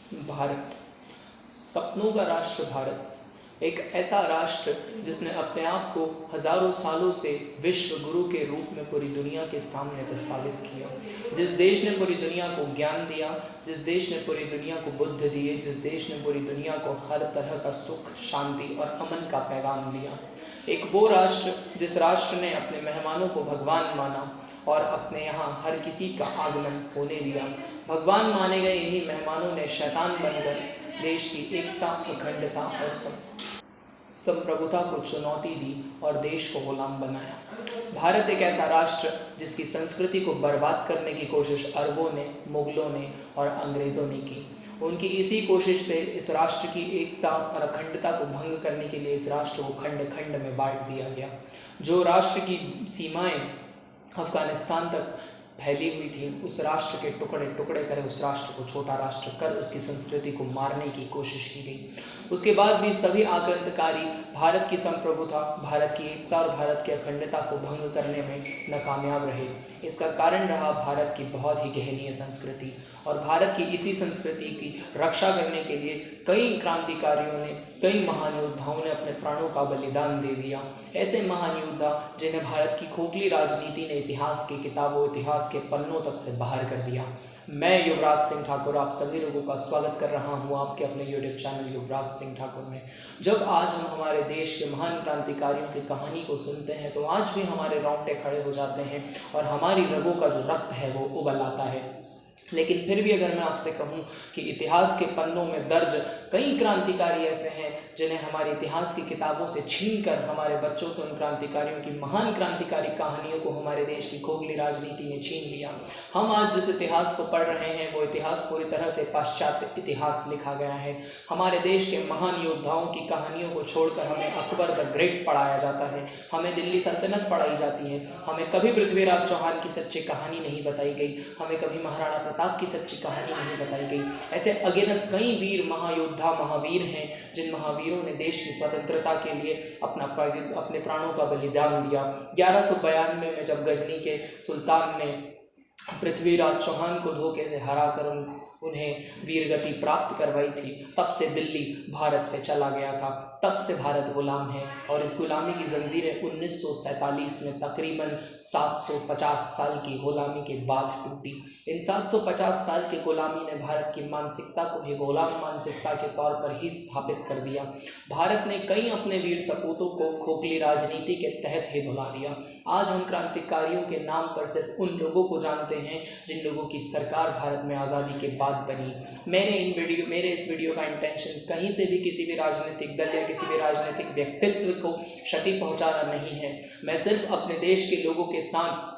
भारत, सपनों का राष्ट्र भारत, एक ऐसा राष्ट्र जिसने अपने आप को हजारों सालों से विश्व गुरु के रूप में पूरी दुनिया के सामने प्रस्तावित किया। जिस देश ने पूरी दुनिया को ज्ञान दिया, जिस देश ने पूरी दुनिया को बुद्ध दिए, जिस देश ने पूरी दुनिया को हर तरह का सुख, शांति और अमन का पैगाम दिया। एक वो राष्ट्र जिस राष्ट्र ने अपने मेहमानों को भगवान माना और अपने यहाँ हर किसी का आगमन होने दिया। भगवान माने गए इन्हीं मेहमानों ने शैतान बनकर देश की एकता, अखंडता और संप्रभुता को चुनौती दी और देश को गुलाम बनाया। भारत एक ऐसा राष्ट्र जिसकी संस्कृति को बर्बाद करने की कोशिश अरबों ने, मुगलों ने और अंग्रेज़ों ने की। उनकी इसी कोशिश से इस राष्ट्र की एकता और अखंडता को भंग करने के लिए इस राष्ट्र को खंड खंड में बांट दिया गया। जो राष्ट्र की सीमाएं अफगानिस्तान तक फैली हुई थी, उस राष्ट्र के टुकड़े टुकड़े कर उस राष्ट्र को छोटा राष्ट्र कर उसकी संस्कृति को मारने की कोशिश की गई। उसके बाद भी सभी आक्रांतकारी भारत की संप्रभुता, भारत की एकता और भारत की अखंडता को भंग करने में नाकामयाब रहे। इसका कारण रहा भारत की बहुत ही गहनीय संस्कृति, और भारत की इसी संस्कृति की रक्षा करने के लिए कई क्रांतिकारियों ने, कई महान योद्धाओं ने अपने प्राणों का बलिदान दे दिया। ऐसे महान योद्धा जिन्हें भारत की खोखली राजनीति ने इतिहास की किताबों, इतिहास के पन्नों तक से बाहर कर दिया। मैं युवराज सिंह ठाकुर आप सभी लोगों का स्वागत कर रहा हूं आपके अपने यूट्यूब चैनल युवराज सिंह ठाकुर में। जब आज हम हमारे देश के महान क्रांतिकारियों की कहानी को सुनते हैं तो आज भी हमारे रोंगटे खड़े हो जाते हैं और हमारी रगों का जो रक्त है वो उबल आता है। लेकिन फिर भी अगर मैं आपसे कहूं कि इतिहास के पन्नों में दर्ज कई क्रांतिकारी ऐसे हैं जिन्हें हमारे इतिहास की किताबों से छीनकर हमारे बच्चों से उन क्रांतिकारियों की, महान क्रांतिकारी कहानियों को हमारे देश की खोखली राजनीति ने छीन लिया। हम आज जिस इतिहास को पढ़ रहे हैं वो इतिहास पूरी तरह से पाश्चात्य इतिहास लिखा गया है। हमारे देश के महान योद्धाओं की कहानियों को छोड़कर हमें अकबर द ग्रेट पढ़ाया जाता है, हमें दिल्ली सल्तनत पढ़ाई जाती है, हमें कभी पृथ्वीराज चौहान की सच्ची कहानी नहीं बताई गई, हमें कभी महाराणा प्रताप की सच्ची कहानी नहीं बताई गई। ऐसे अगिनत कई वीर, महायोद्धा, महावीर हैं जिन महावीरों ने देश की स्वतंत्रता के लिए अपने प्राणों का बलिदान दिया। 1192 में जब गजनी के सुल्तान ने पृथ्वीराज चौहान को धोखे से हराकर उन्हें वीरगति प्राप्त करवाई थी, तब से दिल्ली भारत से चला गया था, तब से भारत गुलाम है। और इस गुलामी की जंजीरें 1947 में तकरीबन 750 साल की गुलामी के बाद टूटी। इन 750 साल की गुलामी ने भारत की मानसिकता को भी गुलाम मानसिकता के तौर पर ही स्थापित कर दिया। भारत ने कई अपने वीर सपूतों को खोखली राजनीति के तहत ही भुला दिया। आज हम क्रांतिकारियों के नाम पर सिर्फ उन लोगों को जानते हैं जिन लोगों की सरकार भारत में आज़ादी के बाद बनी। मेरे इस वीडियो का इंटेंशन कहीं से भी किसी भी राजनीतिक दल या किसी भी राजनीतिक व्यक्तित्व को क्षति पहुंचाना नहीं है। मैं सिर्फ अपने देश के लोगों के साथ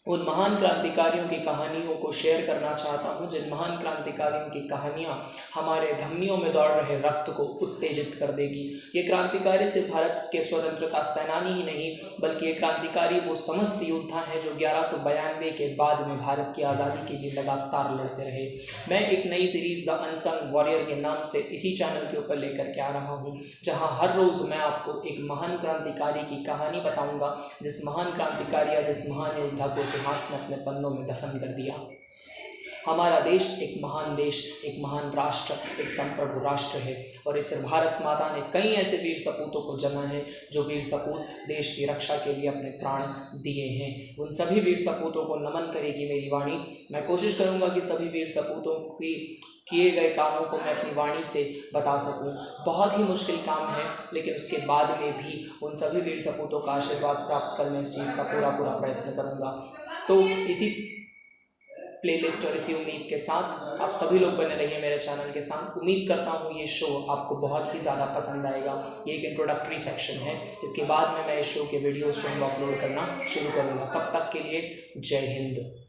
उन महान क्रांतिकारियों की कहानियों को शेयर करना चाहता हूं जिन महान क्रांतिकारियों की कहानियां हमारे धमनियों में दौड़ रहे रक्त को उत्तेजित कर देगी। ये क्रांतिकारी सिर्फ भारत के स्वतंत्रता सेनानी ही नहीं बल्कि ये क्रांतिकारी वो समस्त योद्धा हैं जो 1192 के बाद में भारत की आज़ादी के लिए लगातार लड़ते रहे। मैं एक नई सीरीज़ द अनसंग वॉरियर के नाम से इसी चैनल के ऊपर लेकर के आ रहा हूँ, जहाँ हर रोज़ मैं आपको एक महान क्रांतिकारी की कहानी बताऊँगा, जिस महान क्रांतिकारी या जिस महान योद्धा को इतिहास ने अपने पन्नों में दफन कर दिया। हमारा देश एक महान राष्ट्र, एक संप्रभु राष्ट्र है, और इस भारत माता ने कई ऐसे वीर सपूतों को जन्मा है जो वीर सपूत देश की रक्षा के लिए अपने प्राण दिए हैं। उन सभी वीर सपूतों को नमन करेगी मेरी वाणी। मैं कोशिश करूंगा कि सभी वीर सपूतों की किए गए कामों को मैं अपनी वाणी से बता सकूं। बहुत ही मुश्किल काम है, लेकिन उसके बाद में भी उन सभी वीर सपूतों का आशीर्वाद प्राप्त कर मैं इस चीज़ का पूरा प्रयत्न करूंगा। तो इसी प्लेलिस्ट और इसी उम्मीद के साथ आप सभी लोग बने रहिए मेरे चैनल के साथ। उम्मीद करता हूँ ये शो आपको बहुत ही ज़्यादा पसंद आएगा। ये एक इंट्रोडक्टरी सेक्शन है, इसके बाद में मैं इस शो के वीडियोस जो अपलोड करना शुरू करूँगा। तब तक के लिए जय हिंद।